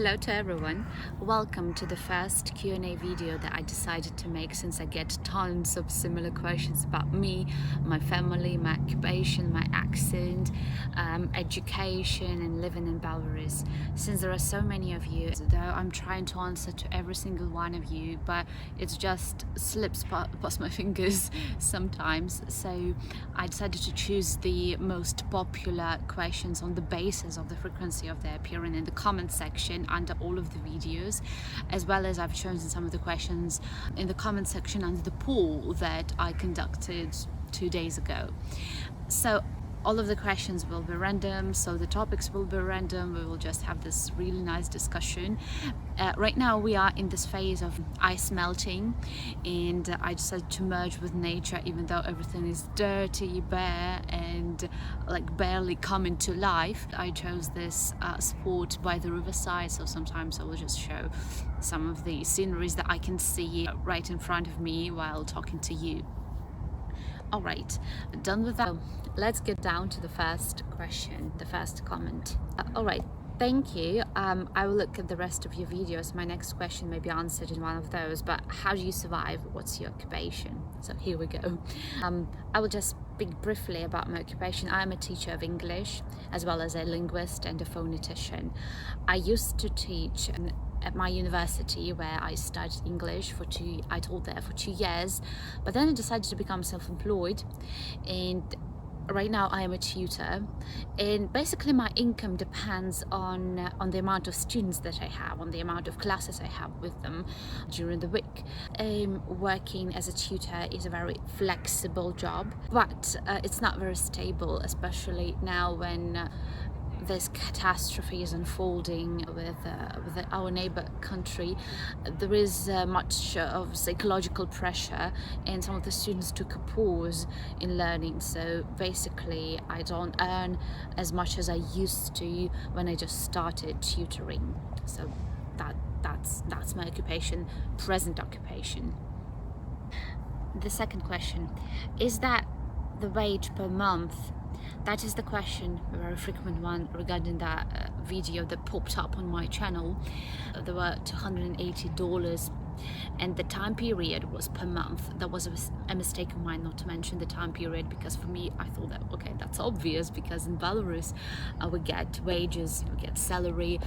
Hello to everyone. Welcome to the first Q&A video that I decided to make, since I get tons of similar questions about me, my family, my occupation, my accent, education and living in Belarus. Since there are so many of you, though I'm trying to answer to every single one of you, but it just slips past my fingers sometimes. So I decided to choose the most popular questions on the basis of the frequency of their appearing in the comment section under all of the videos, as well as I've chosen some of the questions in the comment section under the poll that I conducted 2 days ago. So all of the questions will be random, so the topics will be random. We will just have this really nice discussion. Right now we are in this phase of ice melting, and I decided to merge with nature, even though everything is dirty, bare and like barely coming to life. I chose this spot by the riverside, so sometimes I will just show some of the sceneries that I can see right in front of me while talking to you. All right, done with that. Let's get down to the first question, the first comment. All right, thank you. I will look at the rest of your videos. My next question may be answered in one of those, but how do you survive? What's your occupation? So here we go. I will just speak briefly about my occupation. I'm a teacher of English, as well as a linguist and a phonetician. I used to teach at my university, where I studied English I taught there for 2 years, but then I decided to become self-employed, and right now I am a tutor, and basically my income depends on the amount of students that I have, on the amount of classes I have with them during the week. Working as a tutor is a very flexible job, but it's not very stable, especially now when this catastrophe is unfolding with our neighbor country. There is much of psychological pressure, and some of the students took a pause in learning. So basically I don't earn as much as I used to when I just started tutoring. So that's my occupation, present occupation. The second question, is that the wage per month? That is the question, a very frequent one, regarding that video that popped up on my channel. There were $280, and the time period was per month. That was a mistake of mine not to mention the time period, because for me I thought that, okay, that's obvious, because in Belarus we get wages, we get salary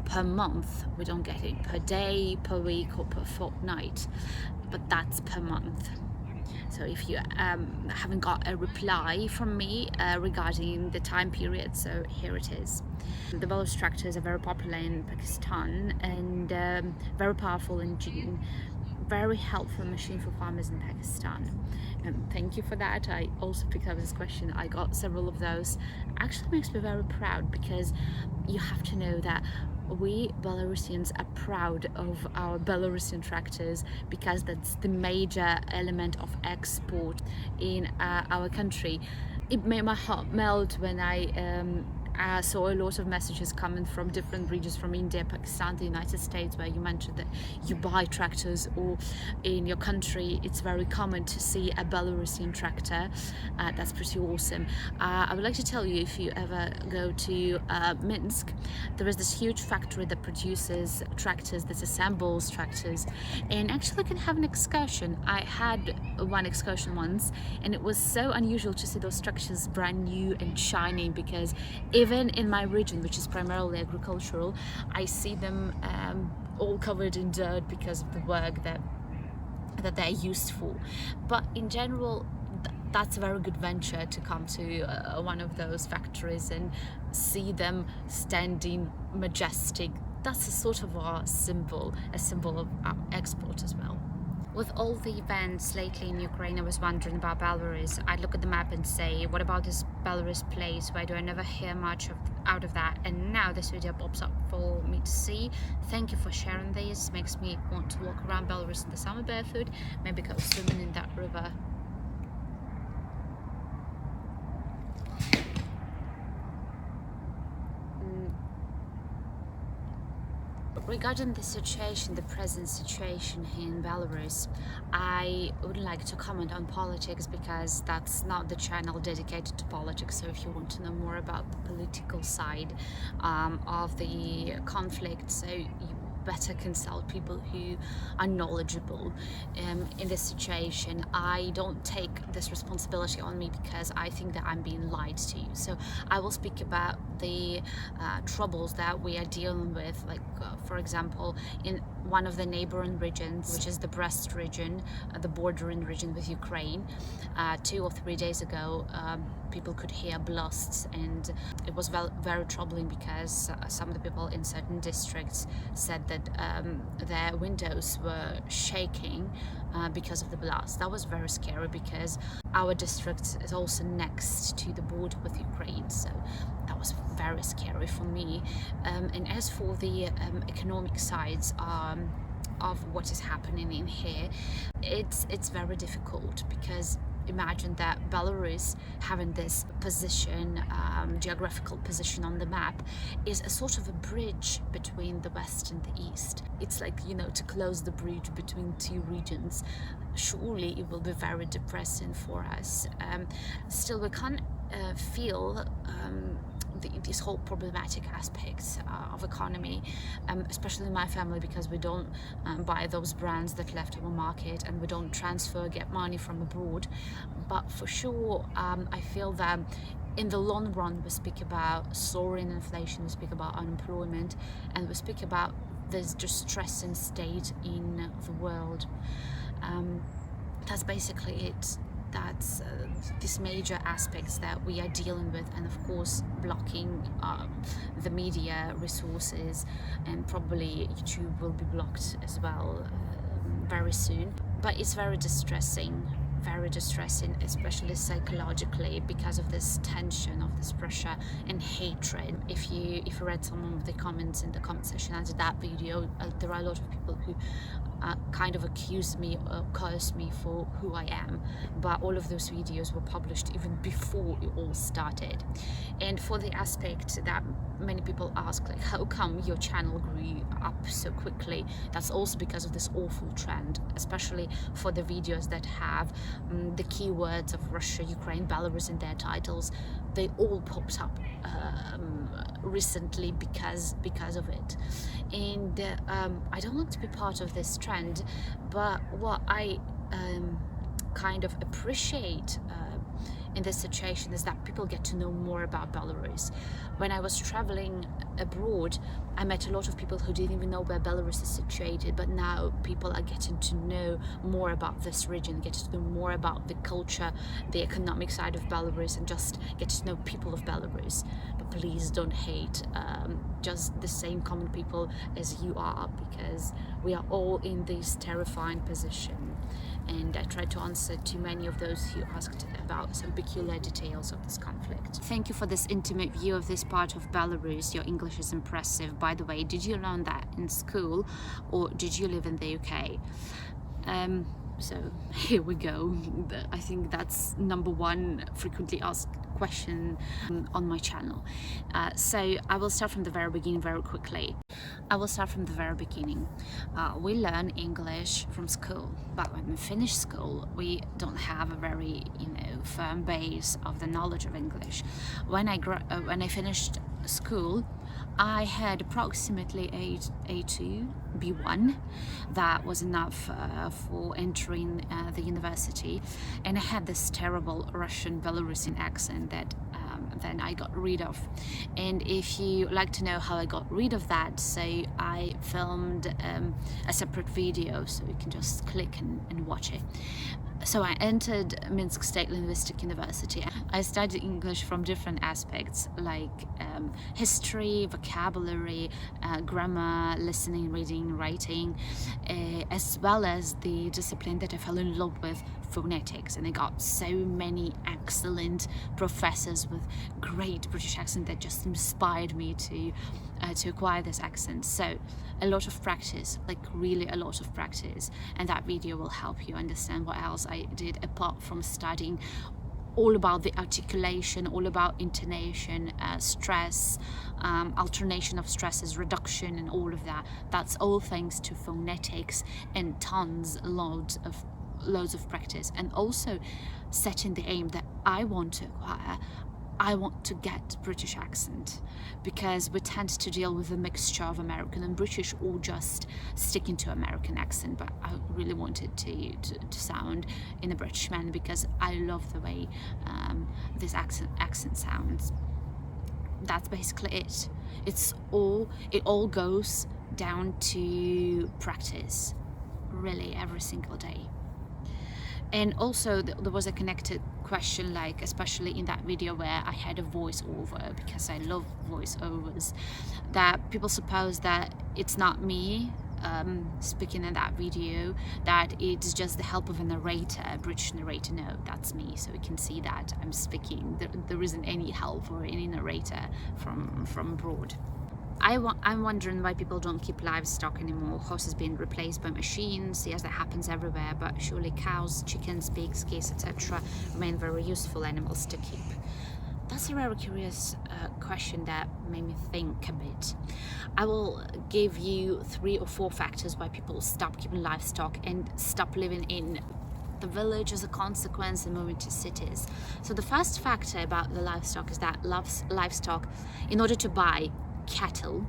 per month. We don't get it per day, per week or per fortnight, but that's per month. So if you haven't got a reply from me regarding the time period, so here it is. The Belarusian tractors are very popular in Pakistan and very powerful in June. Very helpful machine for farmers in Pakistan. Thank you for that. I also picked up this question. I got several of those. Actually makes me very proud, because you have to know that we Belarusians are proud of our Belarusian tractors, because that's the major element of export in our country. It made my heart melt when I saw a lot of messages coming from different regions, from India, Pakistan, the United States, where you mentioned that you buy tractors, or in your country it's very common to see a Belarusian tractor. That's pretty awesome. I would like to tell you, if you ever go to Minsk, there is this huge factory that produces tractors, that assembles tractors, and actually can have an excursion. I had one excursion once, and it was so unusual to see those structures brand new and shining, because even in my region, which is primarily agricultural, I see them all covered in dirt because of the work that they're used for. But in general, that's a very good venture to come to one of those factories and see them standing majestic. That's a sort of a symbol of export as well. With all the events lately in Ukraine, I was wondering about Belarus. I'd look at the map and say, what about this Belarus place? Why do I never hear much out of that? And now this video pops up for me to see. Thank you for sharing this. Makes me want to walk around Belarus in the summer barefoot, maybe go swimming in that river. Regarding the situation, the present situation here in Belarus, I wouldn't like to comment on politics because that's not the channel dedicated to politics. So if you want to know more about the political side of the conflict, so you better consult people who are knowledgeable in this situation. I don't take this responsibility on me because I think that I'm being lied to. So I will speak about the troubles that we are dealing with, like for example, in one of the neighboring regions, which is the Brest region, the bordering region with Ukraine. 2 or 3 days ago, people could hear blasts, and it was very troubling because some of the people in certain districts said that their windows were shaking because of the blast. That was very scary because our district is also next to the border with Ukraine, so that was very scary for me. And as for the economic sides of what is happening in here, it's very difficult because imagine that Belarus, having this position, geographical position on the map, is a sort of a bridge between the West and the East. It's like, you know, to close the bridge between two regions. Surely it will be very depressing for us. Still, we can't feel these whole problematic aspects of economy, especially in my family, because we don't buy those brands that left our market, and we don't get money from abroad. But for sure, I feel that in the long run, we speak about soaring inflation, we speak about unemployment, and we speak about this distressing state in the world. That's basically it. That's these major aspects that we are dealing with, and of course blocking the media resources, and probably YouTube will be blocked as well very soon. But it's very distressing, especially psychologically, because of this tension, of this pressure and hatred. If you read some of the comments in the comment section under that video, there are a lot of people who kind of accuse me or curse me for who I am, but all of those videos were published even before it all started. And for the aspect that many people ask, like, how come your channel grew up so quickly? That's also because of this awful trend, especially for the videos that have the keywords of Russia, Ukraine, Belarus in their titles. They all popped up recently because of it. And I don't want to be part of this trend, but what I kind of appreciate in this situation is that people get to know more about Belarus. When I was traveling abroad, I met a lot of people who didn't even know where Belarus is situated, but now people are getting to know more about this region, get to know more about the culture, the economic side of Belarus, and just get to know people of Belarus. But please don't hate just the same common people as you are, because we are all in this terrifying position. And I tried to answer to many of those who asked about some peculiar details of this conflict. Thank you for this intimate view of this part of Belarus. Your English is impressive. By the way, did you learn that in school, or did you live in the UK? So here we go. I think that's number one frequently asked question on my channel. So I will start from the very beginning very quickly. We learn English from school, but when we finish school, we don't have a very, firm base of the knowledge of English. When I finished school, I had approximately A2, B1. That was enough for entering the university, and I had this terrible Russian Belarusian accent that then I got rid of. And if you like to know how I got rid of that, so I filmed a separate video, so you can just click and watch it. So I entered Minsk State Linguistic University. I studied English from different aspects, like history, vocabulary, grammar, listening, reading, writing, as well as the discipline that I fell in love with, phonetics. And I got so many excellent professors with great British accent that just inspired me to acquire this accent. So a lot of practice, like really a lot of practice, and that video will help you understand what else I did apart from studying all about the articulation, all about intonation, stress, alternation of stresses, reduction, and all of that. That's all thanks to phonetics and loads of practice, and also setting the aim that I want to acquire. I want to get British accent, because we tend to deal with a mixture of American and British, or just sticking to American accent, but I really wanted to sound in a British manner, because I love the way this accent sounds. That's basically it. It all goes down to practice, really, every single day. And also there was a connected question, like especially in that video where I had a voiceover, because I love voiceovers, that people suppose that it's not me speaking in that video, that it's just the help of a narrator, a British narrator. No, that's me. So you can see that I'm speaking. There isn't any help or any narrator from abroad. I'm wondering why people don't keep livestock anymore. Horses being replaced by machines. Yes, that happens everywhere, but surely cows, chickens, pigs, geese, etc. remain very useful animals to keep. That's a very curious question that made me think a bit. I will give you 3 or 4 factors why people stop keeping livestock and stop living in the village as a consequence and moving to cities. So the first factor about the livestock is that livestock, in order to buy cattle,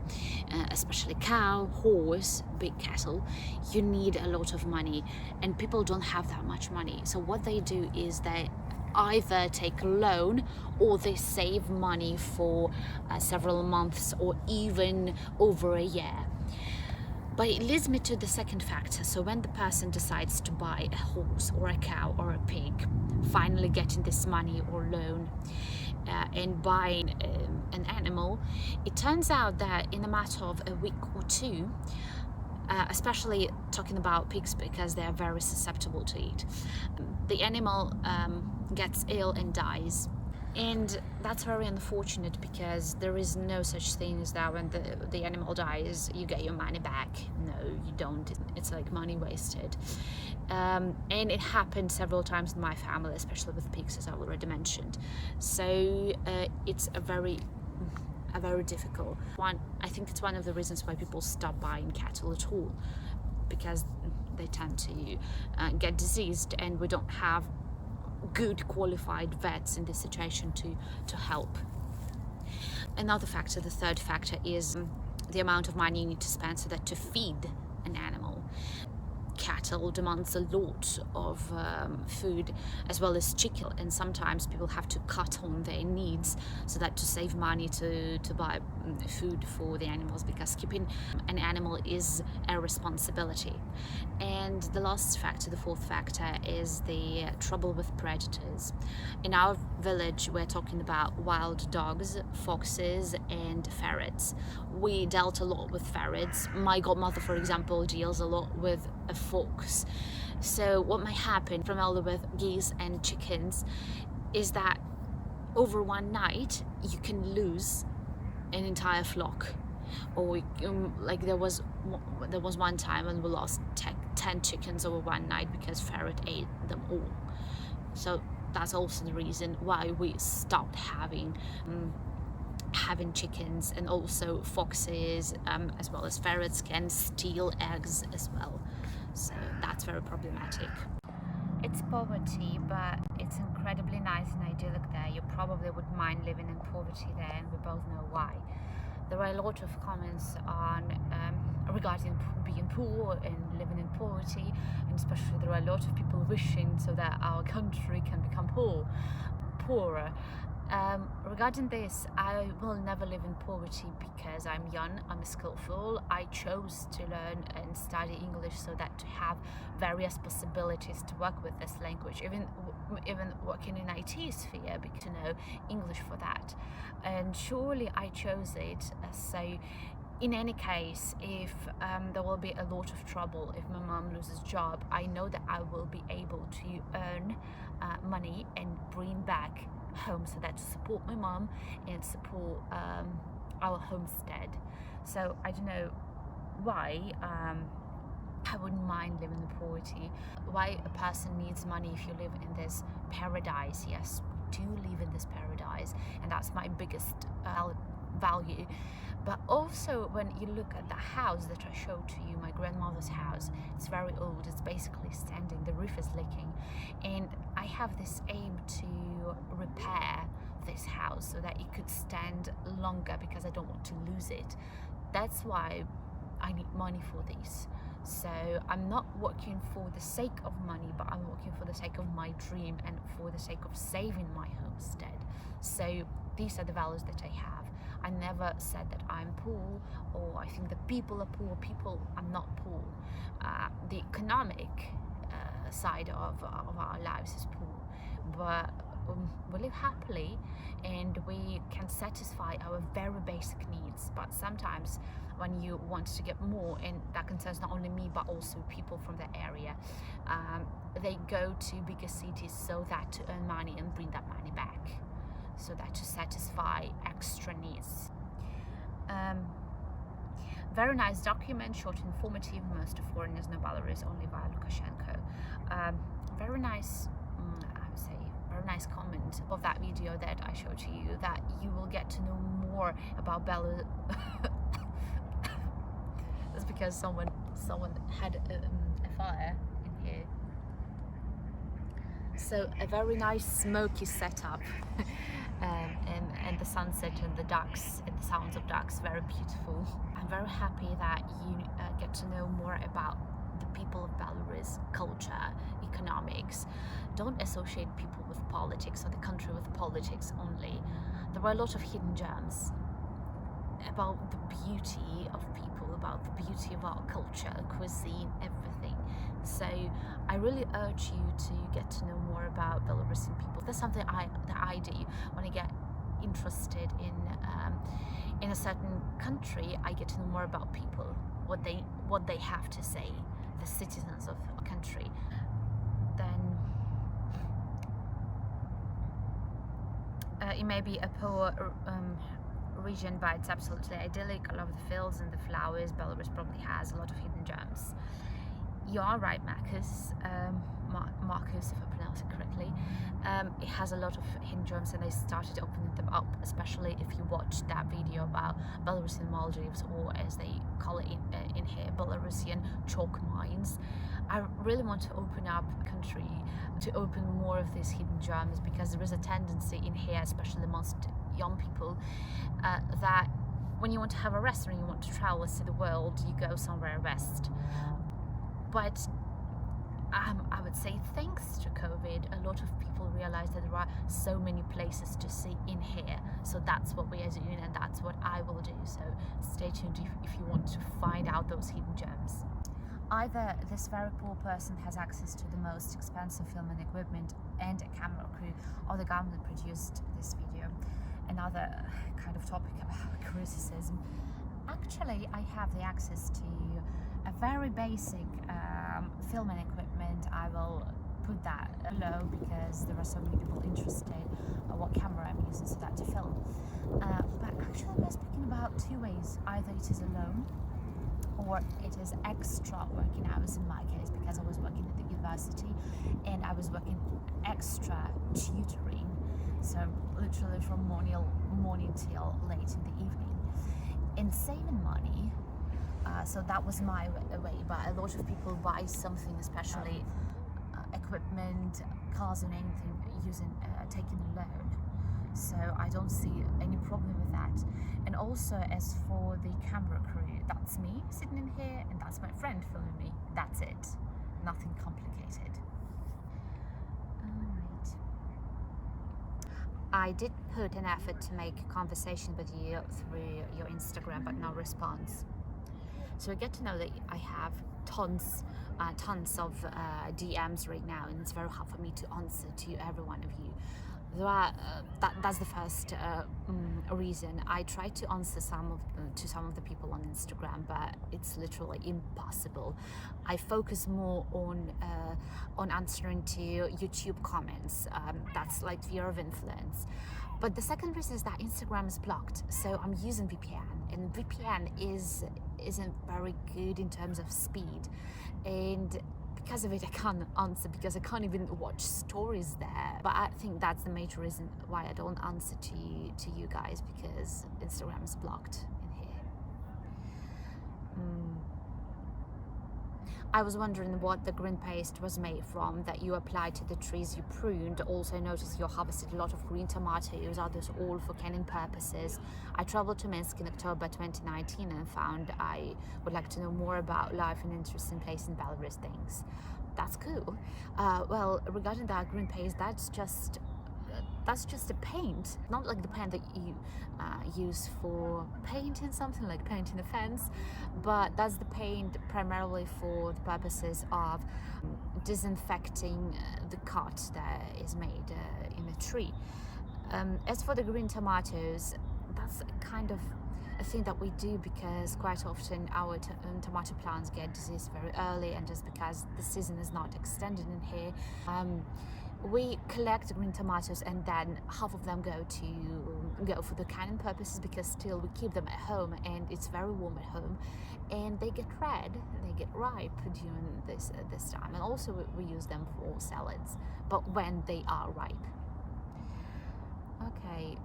especially cow, horse, big cattle, you need a lot of money, and people don't have that much money. So what they do is they either take a loan, or they save money for several months or even over a year. But it leads me to the second factor. So when the person decides to buy a horse or a cow or a pig, finally getting this money or loan and buying an animal, it turns out that in a matter of a week or 2, especially talking about pigs because they are very susceptible to it, the animal gets ill and dies. And that's very unfortunate, because there is no such thing as that when the animal dies you get your money back. No, you don't. It's like money wasted. And it happened several times in my family, especially with pigs, as I already mentioned. So it's a very difficult one. I think it's one of the reasons why people stop buying cattle at all, because they tend to get diseased, and we don't have good qualified vets in this situation to help. Another factor, the third factor, is the amount of money you need to spend so that to feed an animal. Cattle demands a lot of food, as well as chicken, and sometimes people have to cut on their needs so that to save money to buy food for the animals, because keeping an animal is a responsibility. And the last factor, the fourth factor, is the trouble with predators. In our village we're talking about wild dogs, foxes and ferrets. We dealt a lot with ferrets. My godmother, for example, deals a lot with a fox. So what may happen primarily with geese and chickens is that over one night you can lose an entire flock. Or like there was one time when we lost 10 chickens over one night because ferret ate them all. So that's also the reason why we stopped having chickens. And also foxes as well as ferrets can steal eggs as well, so that's very problematic. It's poverty, but it's incredibly nice and idyllic there. You probably wouldn't mind living in poverty there, and we both know why. There are a lot of comments on regarding being poor and living in poverty, and especially there are a lot of people wishing so that our country can become poorer. Regarding this, I will never live in poverty because I'm young, I'm skillful. I chose to learn and study English so that to have various possibilities to work with this language, even working in IT sphere, because to know English for that. And surely I chose it. So in any case, if there will be a lot of trouble, if my mom loses job, I know that I will be able to earn money and bring back home so that to support my mom and support our homestead. So I don't know why I wouldn't mind living in poverty. Why a person needs money if you live in this paradise? Yes, do live in this paradise, and that's my biggest value. But also, when you look at the house that I showed to you, my grandmother's house, it's very old, it's basically standing, the roof is leaking, and I have this aim to repair this house so that it could stand longer, because I don't want to lose it. That's why I need money for this. So I'm not working for the sake of money, but I'm working for the sake of my dream and for the sake of saving my homestead. So these are the values that I have. I never said that I'm poor, or I think that people are poor. I'm not poor. The economic side of our lives is poor, but we live happily and we can satisfy our very basic needs. But sometimes when you want to get more, and that concerns not only me but also people from the area, they go to bigger cities so that to earn money and bring that money back, so that to satisfy extra needs. Very nice document, short, informative. Most of foreigners know Belarus only via Lukashenko. Very nice, I would say, very nice comment of that video that I showed to you, that you will get to know more about Belarus. That's because someone had a fire in here. So a very nice smoky setup. And the sunset and the ducks and the sounds of ducks, very beautiful. I'm very happy that you get to know more about the people of Belarus, culture, economics. Don't associate people with politics or the country with politics only. There are a lot of hidden gems about the beauty of people, about the beauty of our culture, cuisine, everything. So I really urge you to get to know more about Belarusian people. That's something that I do when I get interested in a certain country. I get to know more about people, what they have to say, the citizens of a country. Then it may be a poor region, but it's absolutely idyllic. I love the fields and the flowers. Belarus probably has a lot of hidden gems. You are right, Marcus, if I pronounce it correctly. It has a lot of hidden gems, and they started opening them up, especially if you watch that video about Belarusian Maldives, or as they call it in here, Belarusian chalk mines. I really want to open up the country to open more of these hidden gems, because there is a tendency in here, especially amongst young people, that when you want to have a rest, when you want to travel to the world, you go somewhere west. But I would say, thanks to COVID, a lot of people realize that there are so many places to see in here. So that's what we are doing, and that's what I will do. So stay tuned if you want to find out those hidden gems. Either this very poor person has access to the most expensive filming equipment and a camera crew, or the government produced this video. Another kind of topic about criticism. Actually, I have the access to a very basic filming equipment. I will put that below, because there are so many people interested in what camera I'm using so that to film. But actually, we're speaking about two ways. Either it is alone, or it is extra working hours in my case, because I was working at the university and I was working extra tutoring. So literally from morning till late in the evening. And saving money, so that was my way. But a lot of people buy something, especially equipment, cars and anything, taking a loan. So I don't see any problem with that. And also, as for the camera crew, that's me sitting in here and that's my friend filming me. That's it. Nothing complicated. Alright. I did put an effort to make a conversation with you through your Instagram, but no response. So I get to know that I have tons of DMs right now, and it's very hard for me to answer to every one of you. That's the first reason. I try to answer some of the people on Instagram, but it's literally impossible. I focus more on answering to YouTube comments. That's like sphere of influence. But the second reason is that Instagram is blocked, so I'm using VPN, and VPN isn't very good in terms of speed, and because of it, I can't answer, because I can't even watch stories there. But I think that's the major reason why I don't answer to you guys, because Instagram is blocked in here. I was wondering what the green paste was made from that you applied to the trees you pruned. Also noticed you harvested a lot of green tomatoes. Are those all for canning purposes? I traveled to Minsk in October 2019 and found I would like to know more about life in an interesting place in Belarus. Things. That's cool. Well, regarding that green paste, that's just a paint, not like the paint that you use for painting something, like painting a fence, but that's the paint primarily for the purposes of disinfecting the cut that is made in a tree. As for the green tomatoes, that's kind of a thing that we do because quite often our tomato plants get diseased very early, and just because the season is not extended in here, we collect green tomatoes, and then half of them go for the canning purposes, because still we keep them at home and it's very warm at home, and they get red, they get ripe during this time, and also we use them for salads, but when they are ripe. Okay.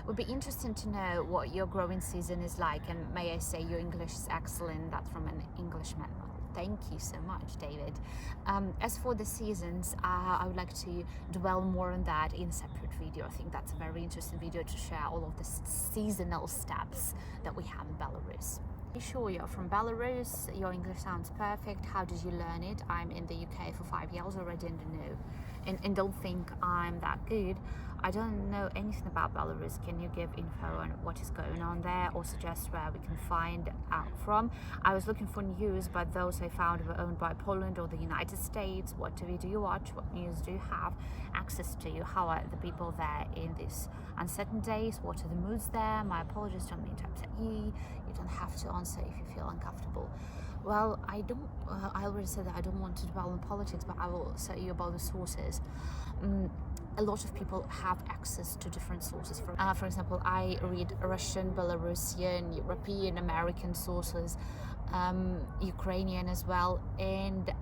Would be interesting to know what your growing season is like, and may I say your English is excellent. That's from an Englishman. Thank you so much, David. As for the seasons, I would like to dwell more on that in a separate video. I think that's a very interesting video to share all of the seasonal steps that we have in Belarus. Are you sure you're from Belarus? Your English sounds perfect. How did you learn it? I'm in the UK for 5 years already, and and don't think I'm that good. I don't know anything about Belarus. Can you give info on what is going on there, or suggest where we can find out from? I was looking for news, but those I found were owned by Poland or the United States. What TV do you watch? What news do you have access to? How are the people there in these uncertain days? What are the moods there? My apologies, don't mean to upset you. You don't have to answer if you feel uncomfortable. Well, I already said that I don't want to dwell on politics, but I will say you about the sources. A lot of people have access to different sources. For example, I read Russian, Belarusian, European, American sources, Ukrainian as well. And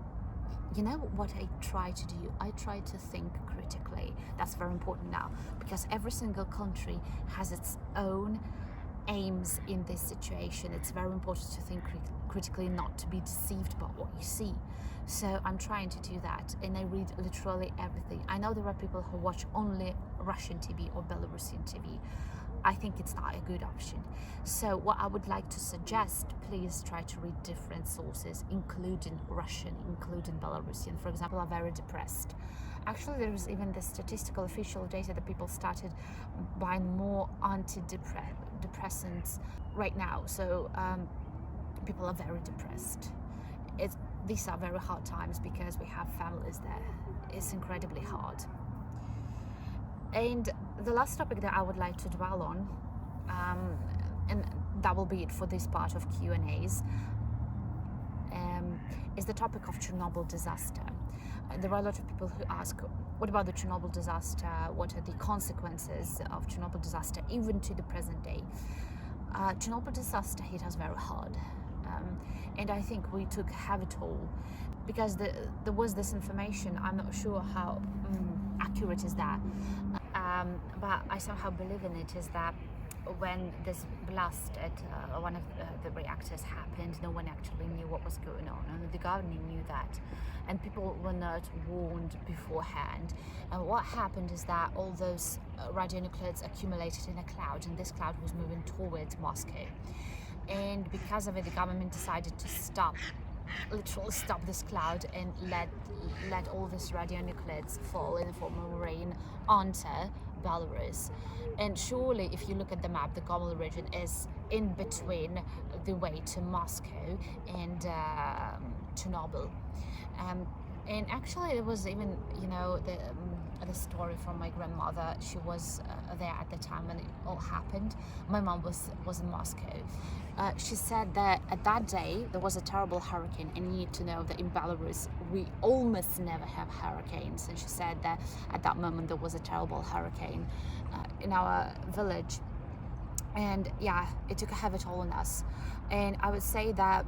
you know what I try to do? I try to think critically. That's very important now, because every single country has its own aims in this situation. It's very important to think critically, not to be deceived by what you see. So I'm trying to do that, and I read literally everything. I know there are people who watch only Russian TV or Belarusian TV. I think it's not a good option. So what I would like to suggest, please try to read different sources, including Russian, including Belarusian. For example, are very depressed. Actually, there is even the statistical official data that people started buying more antidepressants right now. So people are very depressed. These are very hard times because we have families there. It's incredibly hard. And the last topic that I would like to dwell on, and that will be it for this part of Q&As, is the topic of Chernobyl disaster. There are a lot of people who ask, what about the Chernobyl disaster? What are the consequences of Chernobyl disaster, even to the present day? Chernobyl disaster hit us very hard. And I think we took a heavy toll, because there was this information. I'm not sure how accurate is that, but I somehow believe in it, is that when this blast at one of the reactors happened, no one actually knew what was going on, and the government knew that, and people were not warned beforehand. And what happened is that all those radionuclides accumulated in a cloud, and this cloud was moving towards Moscow. And because of it, the government decided to literally stop this cloud and let all these radionuclides fall in the form of rain onto Belarus. And surely, if you look at the map, the Gomel region is in between the way to Moscow and Chernobyl. And actually, there was even, the story from my grandmother. She was there at the time when it all happened. My mom was in Moscow. She said that at that day there was a terrible hurricane, and you need to know that in Belarus we almost never have hurricanes. And she said that at that moment there was a terrible hurricane in our village, and yeah, it took a heavy toll on us. And I would say that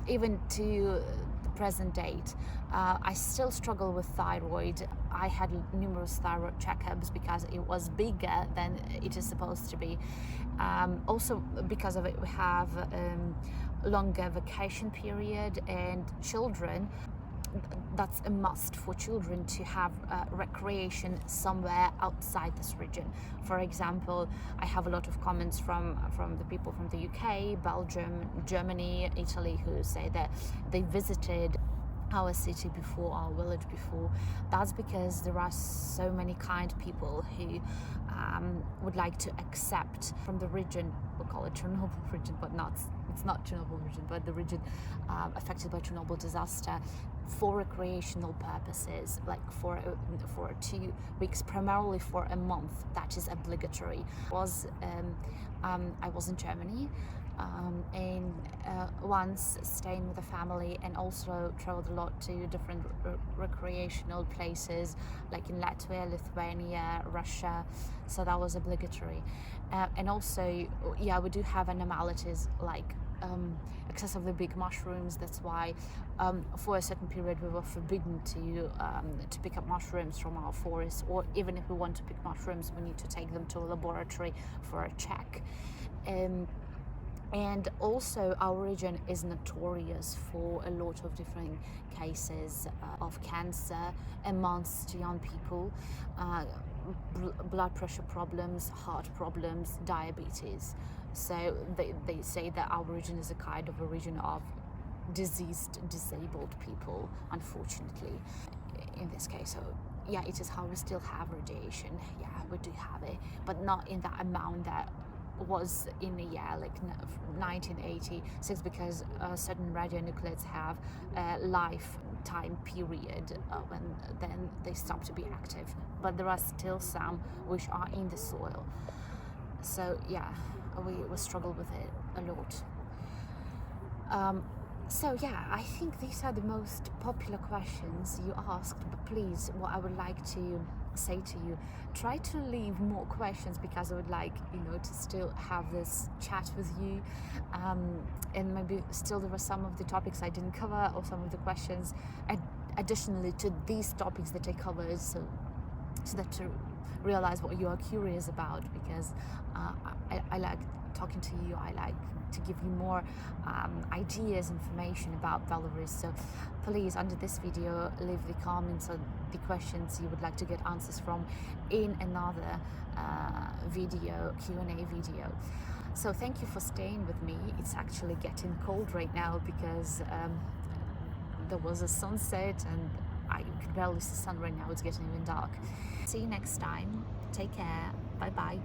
even to the present date, I still struggle with thyroid. I had numerous thyroid checkups because it was bigger than it is supposed to be. Also because of it, we have longer vacation period, and children, that's a must for children to have recreation somewhere outside this region. For example, I have a lot of comments from the people from the UK, Belgium, Germany, Italy, who say that they visited our city before, our village before. That's because there are so many kind people who would like to accept from the region, we'll call it Chernobyl region, but it's not Chernobyl region, but the region affected by Chernobyl disaster, for recreational purposes, like for 2 weeks, primarily for a month. That is obligatory. I was in Germany, and once staying with a family, and also traveled a lot to different recreational places, like in Latvia, Lithuania, Russia. So that was obligatory. And also, yeah, we do have anomalies like excessively big mushrooms. That's why for a certain period we were forbidden to pick up mushrooms from our forest, or even if we want to pick mushrooms, we need to take them to a laboratory for a check. And also our region is notorious for a lot of different cases of cancer amongst young people, blood pressure problems, heart problems, diabetes. So they say that our region is a kind of a region of disabled people, unfortunately, in this case. So yeah, it is how we still have radiation. Yeah, we do have it, but not in that amount that was in a year like 1986, because certain radionuclides have a lifetime period when then they stop to be active, but there are still some which are in the soil. So yeah, we struggle with it a lot. So yeah, I think these are the most popular questions you asked, but please, what I would like to say to you, try to leave more questions, because I would like, to still have this chat with you, and maybe still there were some of the topics I didn't cover, or some of the questions additionally to these topics that I covered, so that to realize what you are curious about, because I like talking to you. I like to give you more ideas, information about Belarus. So please, under this video, leave the comments or the questions you would like to get answers from in another video, Q&A video. So thank you for staying with me. It's actually getting cold right now because there was a sunset and I can barely see the sun right now. It's getting even dark. See you next time. Take care. Bye bye.